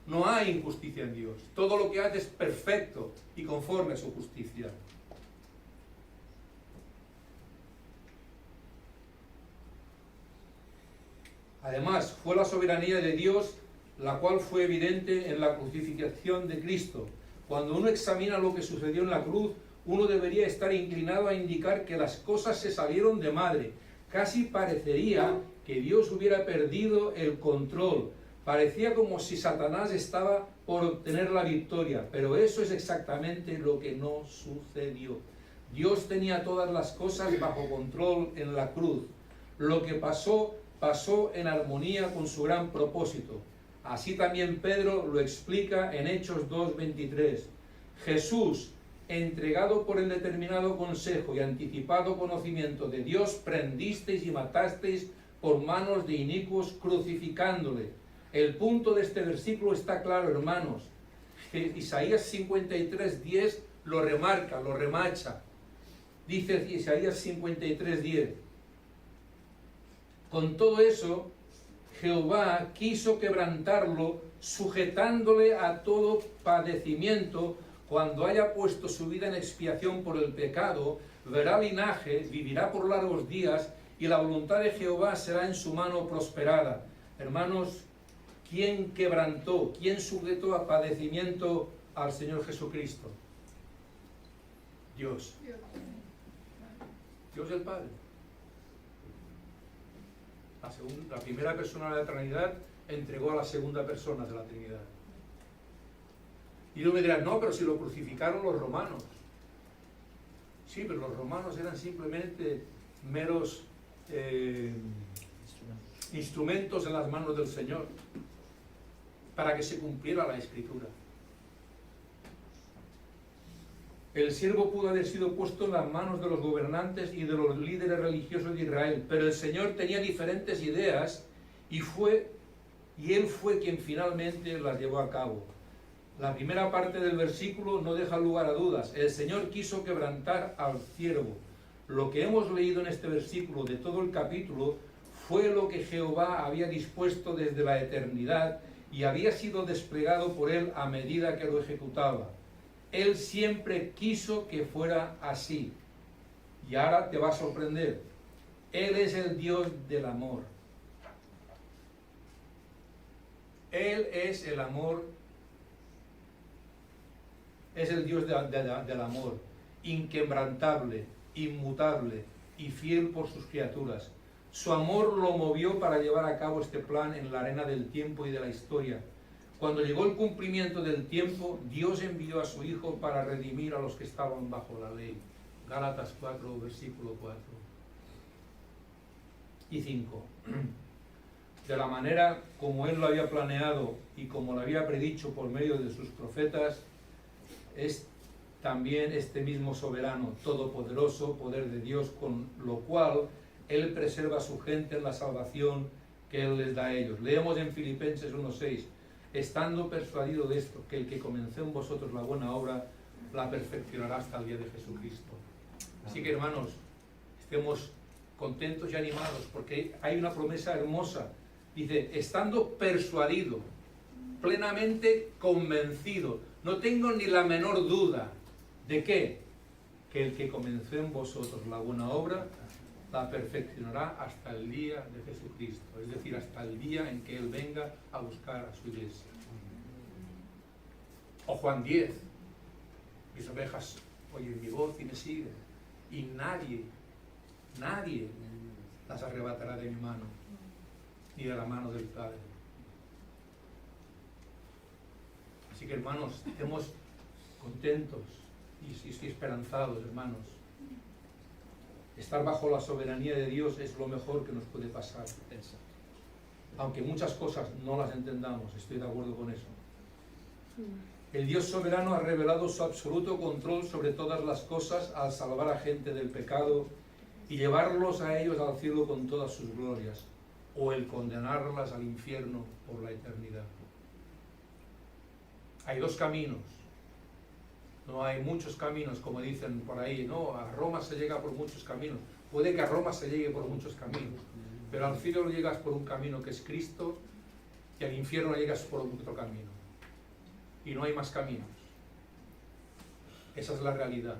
No hay injusticia en Dios. Todo lo que hace es perfecto y conforme a su justicia. Además, fue la soberanía de Dios la cual fue evidente en la crucifixión de Cristo. Cuando uno examina lo que sucedió en la cruz, uno debería estar inclinado a indicar que las cosas se salieron de madre. Casi parecería que Dios hubiera perdido el control. Parecía como si Satanás estaba por obtener la victoria, pero eso es exactamente lo que no sucedió. Dios tenía todas las cosas bajo control en la cruz. Lo que pasó en armonía con su gran propósito. Así también Pedro lo explica en Hechos 2:23. Jesús, entregado por el determinado consejo y anticipado conocimiento de Dios, prendisteis y matasteis por manos de inicuos, crucificándole. El punto de este versículo está claro, hermanos. Isaías 53:10 lo remarca, lo remacha. Dice Isaías 53:10. Con todo eso, Jehová quiso quebrantarlo, sujetándole a todo padecimiento. Cuando haya puesto su vida en expiación por el pecado, verá linaje, vivirá por largos días, y la voluntad de Jehová será en su mano prosperada. Hermanos, ¿quién quebrantó, quién sujetó a padecimiento al Señor Jesucristo? Dios. Dios el Padre. La primera persona de la Trinidad entregó a la segunda persona de la Trinidad. Y no me dirán, no, pero si lo crucificaron los romanos. Sí, pero los romanos eran simplemente meros instrumentos en las manos del Señor para que se cumpliera la Escritura. El siervo pudo haber sido puesto en las manos de los gobernantes y de los líderes religiosos de Israel, pero el Señor tenía diferentes ideas y Él fue quien finalmente las llevó a cabo. La primera parte del versículo no deja lugar a dudas. El Señor quiso quebrantar al siervo. Lo que hemos leído en este versículo de todo el capítulo fue lo que Jehová había dispuesto desde la eternidad y había sido desplegado por Él a medida que lo ejecutaba. Él siempre quiso que fuera así. Y ahora te va a sorprender. Él es el Dios del amor. Él es el amor. Es el Dios del amor. Inquebrantable, inmutable y fiel por sus criaturas. Su amor lo movió para llevar a cabo este plan en la arena del tiempo y de la historia. Cuando llegó el cumplimiento del tiempo, Dios envió a su Hijo para redimir a los que estaban bajo la ley. Gálatas 4, versículo 4 y 5. De la manera como Él lo había planeado y como lo había predicho por medio de sus profetas, es también este mismo soberano, todopoderoso, poder de Dios, con lo cual Él preserva a su gente en la salvación que Él les da a ellos. Leemos en Filipenses 1:6. Estando persuadido de esto, que el que comenzó en vosotros la buena obra, la perfeccionará hasta el día de Jesucristo. Así que, hermanos, estemos contentos y animados, porque hay una promesa hermosa. Dice, estando persuadido, plenamente convencido, no tengo ni la menor duda. ¿De qué? Que el que comenzó en vosotros la buena obra, la perfeccionará hasta el día de Jesucristo, es decir, hasta el día en que Él venga a buscar a su iglesia. O Juan 10, mis ovejas oyen mi voz y me siguen, y nadie las arrebatará de mi mano, ni de la mano del Padre. Así que, hermanos, estemos contentos y esperanzados, hermanos. Estar bajo la soberanía de Dios es lo mejor que nos puede pasar. Aunque muchas cosas no las entendamos, estoy de acuerdo con eso. El Dios soberano ha revelado su absoluto control sobre todas las cosas al salvar a gente del pecado y llevarlos a ellos al cielo con todas sus glorias, o el condenarlas al infierno por la eternidad. Hay dos caminos. No hay muchos caminos, como dicen por ahí, no, a Roma se llega por muchos caminos. Puede que a Roma se llegue por muchos caminos, pero al cielo llegas por un camino que es Cristo, y al infierno llegas por otro camino. Y no hay más caminos. Esa es la realidad.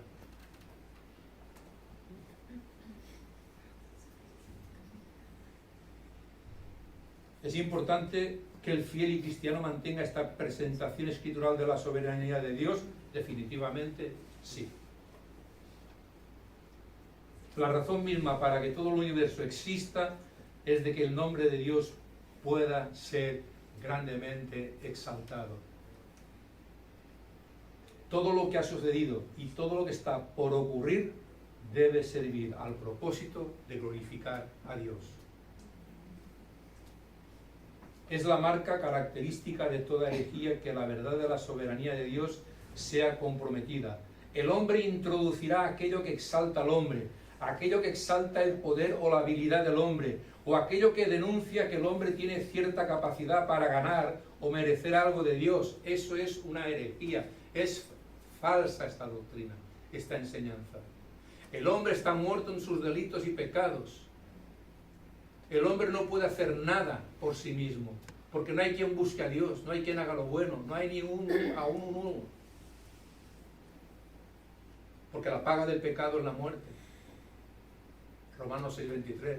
Es importante que el fiel y cristiano mantenga esta presentación escritural de la soberanía de Dios. Definitivamente sí. La razón misma para que todo el universo exista es de que el nombre de Dios pueda ser grandemente exaltado. Todo lo que ha sucedido y todo lo que está por ocurrir debe servir al propósito de glorificar a Dios. Es la marca característica de toda herejía que la verdad de la soberanía de Dios sea comprometida. El hombre introducirá aquello que exalta al hombre, aquello que exalta el poder o la habilidad del hombre, o aquello que denuncia que el hombre tiene cierta capacidad para ganar o merecer algo de Dios. Eso es una herejía. Es falsa esta doctrina, esta enseñanza. El hombre está muerto en sus delitos y pecados. El hombre no puede hacer nada por sí mismo, porque no hay quien busque a Dios, no hay quien haga lo bueno, no hay ni aún uno. Porque la paga del pecado es la muerte. Romanos 6:23.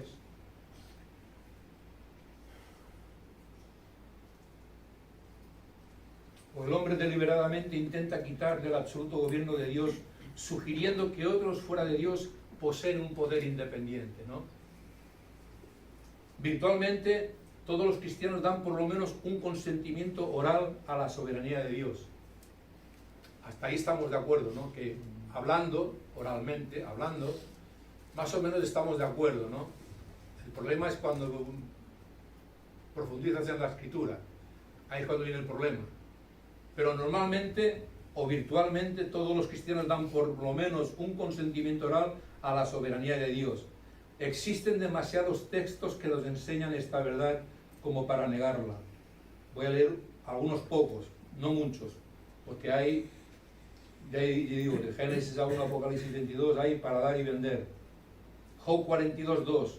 O el hombre deliberadamente intenta quitar del absoluto gobierno de Dios, sugiriendo que otros fuera de Dios poseen un poder independiente, ¿no? Virtualmente, todos los cristianos dan por lo menos un consentimiento oral a la soberanía de Dios. Hasta ahí estamos de acuerdo, ¿no? Que hablando, oralmente, hablando, más o menos estamos de acuerdo, ¿no? El problema es cuando profundizas en la escritura. Ahí es cuando viene el problema. Pero normalmente o virtualmente todos los cristianos dan por lo menos un consentimiento oral a la soberanía de Dios. Existen demasiados textos que nos enseñan esta verdad como para negarla. Voy a leer algunos pocos, no muchos, porque hay, digo, de Génesis a 1, Apocalipsis 22, hay para dar y vender. Job 42:2.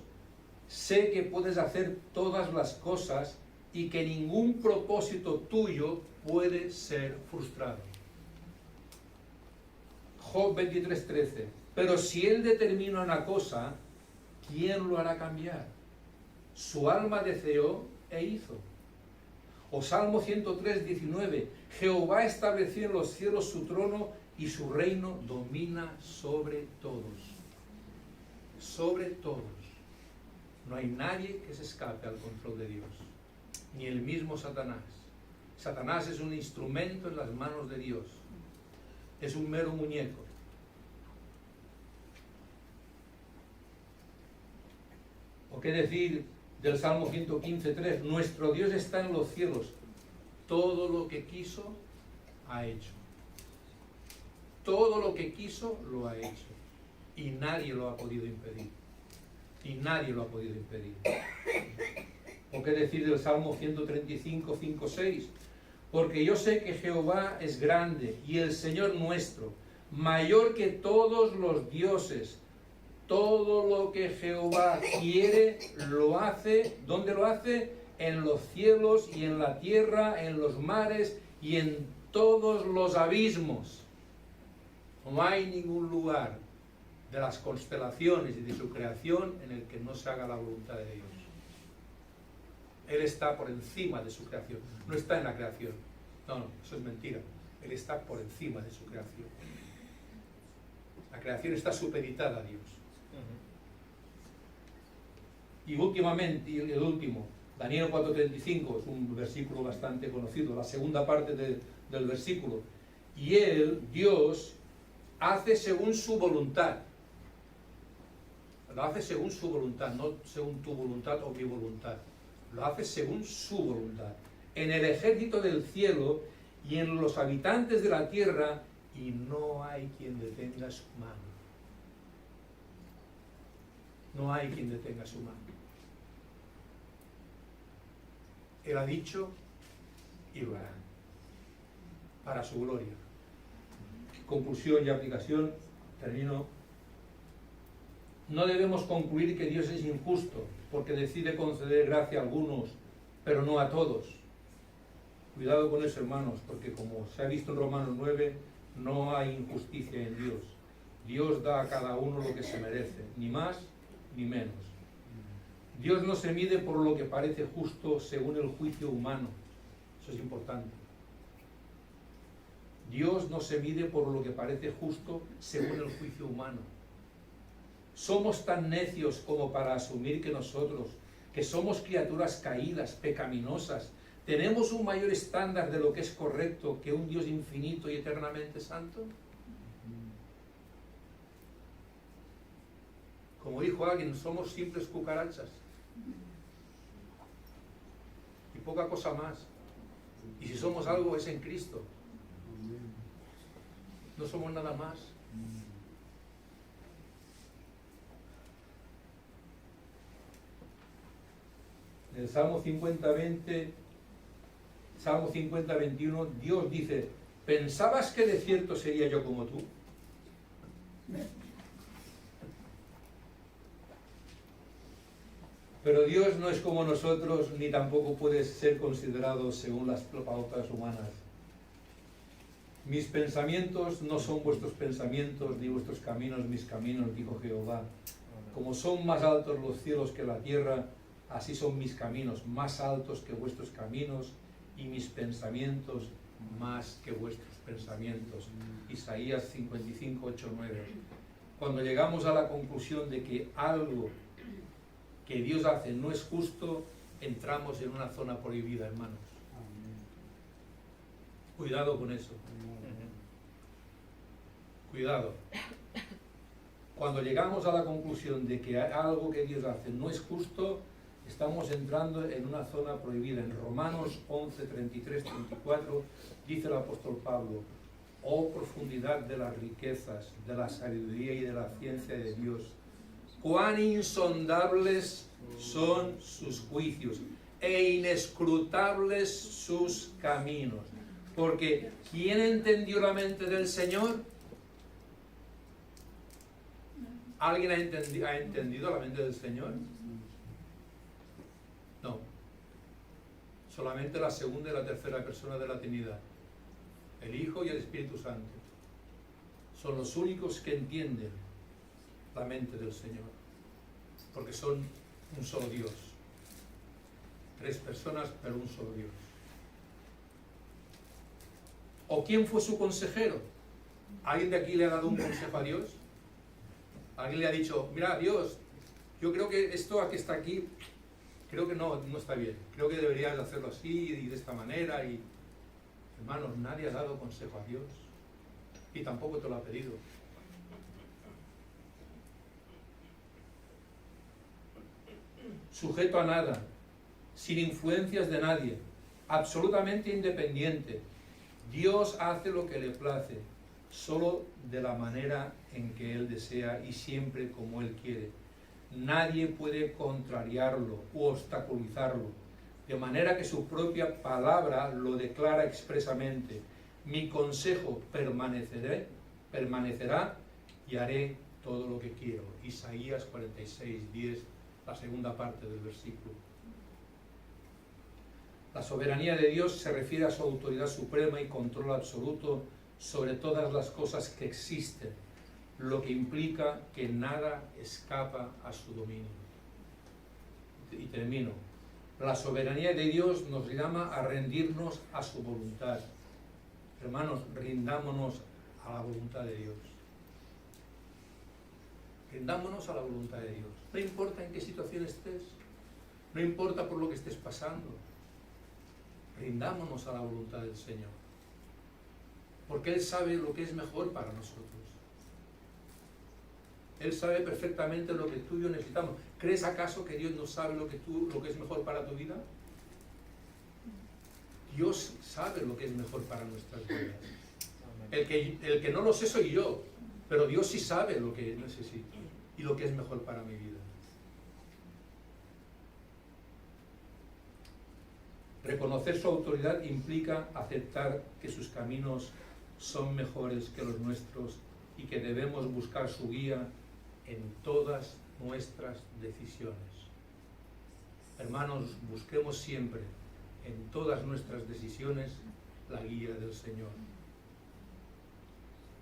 Sé que puedes hacer todas las cosas y que ningún propósito tuyo puede ser frustrado. Job 23:13. Pero si él determina una cosa, ¿quién lo hará cambiar? Su alma deseó e hizo. O Salmo 103:19. Jehová estableció en los cielos su trono y su reino domina sobre todos. Sobre todos. No hay nadie que se escape al control de Dios. Ni el mismo Satanás. Satanás es un instrumento en las manos de Dios. Es un mero muñeco. ¿O qué decir del Salmo 115:3? Nuestro Dios está en los cielos. Todo lo que quiso, ha hecho. Todo lo que quiso, lo ha hecho. Y nadie lo ha podido impedir. Y nadie lo ha podido impedir. ¿O qué decir del Salmo 135:5-6? Porque yo sé que Jehová es grande y el Señor nuestro, mayor que todos los dioses. Todo lo que Jehová quiere, lo hace. ¿Dónde lo hace? En los cielos y en la tierra, en los mares y en todos los abismos. No hay ningún lugar de las constelaciones y de su creación en el que no se haga la voluntad de Dios. Él está por encima de su creación, no está en la creación. No, eso es mentira. Él está por encima de su creación. La creación está supeditada a Dios. Y últimamente, y el último, Daniel 4:35, es un versículo bastante conocido, la segunda parte del versículo. Y Él, Dios, hace según su voluntad. Lo hace según su voluntad, no según tu voluntad o mi voluntad. Lo hace según su voluntad. En el ejército del cielo y en los habitantes de la tierra, y no hay quien detenga su mano. No hay quien detenga su mano. Él ha dicho y lo hará. Para su gloria. Conclusión y aplicación, termino. No debemos concluir que Dios es injusto, porque decide conceder gracia a algunos, pero no a todos. Cuidado con eso, hermanos, porque como se ha visto en Romanos 9, no hay injusticia en Dios. Dios da a cada uno lo que se merece, ni más ni menos. Dios no se mide por lo que parece justo según el juicio humano. Eso es importante. Dios no se mide por lo que parece justo según el juicio humano. Somos tan necios como para asumir que nosotros, que somos criaturas caídas, pecaminosas, tenemos un mayor estándar de lo que es correcto que un Dios infinito y eternamente santo. Como dijo alguien, somos simples cucarachas. Y poca cosa más. Y si somos algo es en Cristo. No somos nada más. En el Salmo 50:20, Salmo 50:21, Dios dice: ¿pensabas que de cierto sería yo como tú? Pero Dios no es como nosotros, ni tampoco puede ser considerado según las pautas humanas. Mis pensamientos no son vuestros pensamientos, ni vuestros caminos mis caminos, dijo Jehová. Como son más altos los cielos que la tierra, así son mis caminos, más altos que vuestros caminos, y mis pensamientos más que vuestros pensamientos. Isaías 55, 8, 9. Cuando llegamos a la conclusión de que algo que Dios hace no es justo, entramos en una zona prohibida, hermanos. Cuidado con eso. Cuidado. Cuando llegamos a la conclusión de que algo que Dios hace no es justo, estamos entrando en una zona prohibida. En Romanos 11, 33, 34 dice el apóstol Pablo: oh profundidad de las riquezas, de la sabiduría y de la ciencia de Dios, cuán insondables son sus juicios e inescrutables sus caminos. Porque ¿quién entendió la mente del Señor? ¿Alguien ha entendido la mente del Señor? No. Solamente la segunda y la tercera persona de la Trinidad, el Hijo y el Espíritu Santo, son los únicos que entienden la mente del Señor, porque son un solo Dios. Tres personas, pero un solo Dios. ¿O quién fue su consejero? ¿Alguien de aquí le ha dado un consejo a Dios? ¿Alguien le ha dicho: mira, Dios, yo creo que esto que está aquí, creo que no está bien, creo que deberías hacerlo así y de esta manera? Y hermanos, nadie ha dado consejo a Dios, y tampoco te lo ha pedido. Sujeto a nada, sin influencias de nadie, absolutamente independiente. Dios hace lo que le place, solo de la manera en que Él desea y siempre como Él quiere. Nadie puede contrariarlo u obstaculizarlo, de manera que su propia palabra lo declara expresamente: mi consejo permanecerá y haré todo lo que quiero. Isaías 46, 10, la segunda parte del versículo. La soberanía de Dios se refiere a su autoridad suprema y control absoluto sobre todas las cosas que existen, lo que implica que nada escapa a su dominio. Y termino. La soberanía de Dios nos llama a rendirnos a su voluntad. Hermanos, rindámonos a la voluntad de Dios. Rindámonos a la voluntad de Dios. No importa en qué situación estés, no importa por lo que estés pasando, rindámonos a la voluntad del Señor. Porque Él sabe lo que es mejor para nosotros. Él sabe perfectamente lo que tú y yo necesitamos. ¿Crees acaso que Dios no sabe lo que es mejor para tu vida? Dios sabe lo que es mejor para nuestras vidas. El que no lo sé soy yo, pero Dios sí sabe lo que necesito y lo que es mejor para mi vida. Reconocer su autoridad implica aceptar que sus caminos son mejores que los nuestros y que debemos buscar su guía en todas nuestras decisiones. Hermanos, busquemos siempre en todas nuestras decisiones la guía del Señor.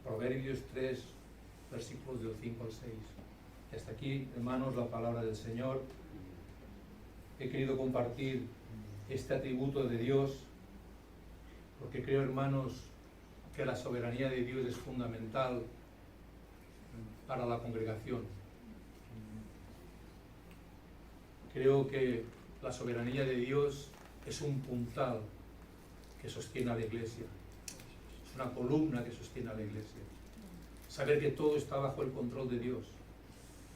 Proverbios 3, versículos del 5 al 6. Y hasta aquí, hermanos, la palabra del Señor. He querido compartir este atributo de Dios porque creo, hermanos, que la soberanía de Dios es fundamental para la congregación. Creo que la soberanía de Dios es un puntal que sostiene a la iglesia, es una columna que sostiene a la iglesia. Saber que todo está bajo el control de Dios,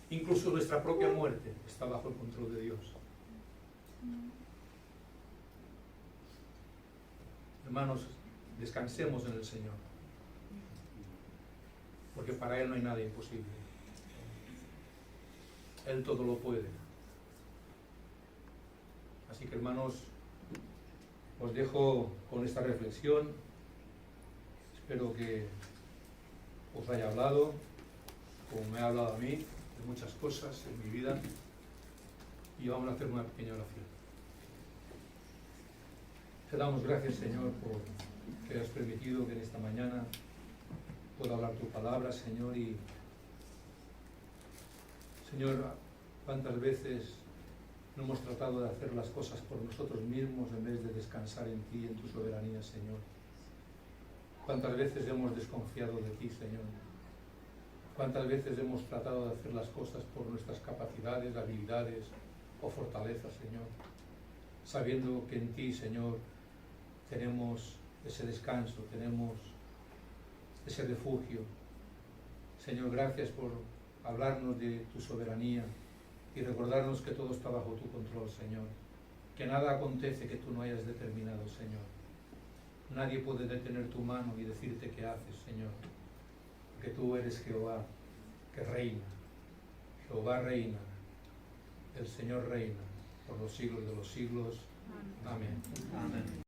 incluso nuestra propia muerte está bajo el control de Dios. Hermanos, descansemos en el Señor, porque para Él no hay nada imposible. Él todo lo puede. Así que, hermanos, os dejo con esta reflexión. Espero que os haya hablado, como me ha hablado a mí, de muchas cosas en mi vida. Y vamos a hacer una pequeña oración. Te damos gracias, Señor, por que has permitido que en esta mañana pueda hablar tu palabra, Señor. Y, Señor, cuántas veces no hemos tratado de hacer las cosas por nosotros mismos en vez de descansar en ti, en tu soberanía, Señor. Cuántas veces hemos desconfiado de ti, Señor. Cuántas veces hemos tratado de hacer las cosas por nuestras capacidades, habilidades o fortalezas, Señor, sabiendo que en ti, Señor, tenemos ese descanso, tenemos ese refugio. Señor, gracias por hablarnos de tu soberanía y recordarnos que todo está bajo tu control, Señor. Que nada acontece que tú no hayas determinado, Señor. Nadie puede detener tu mano y decirte qué haces, Señor. Porque tú eres Jehová, que reina. Jehová reina. El Señor reina por los siglos de los siglos. Amén. Amén.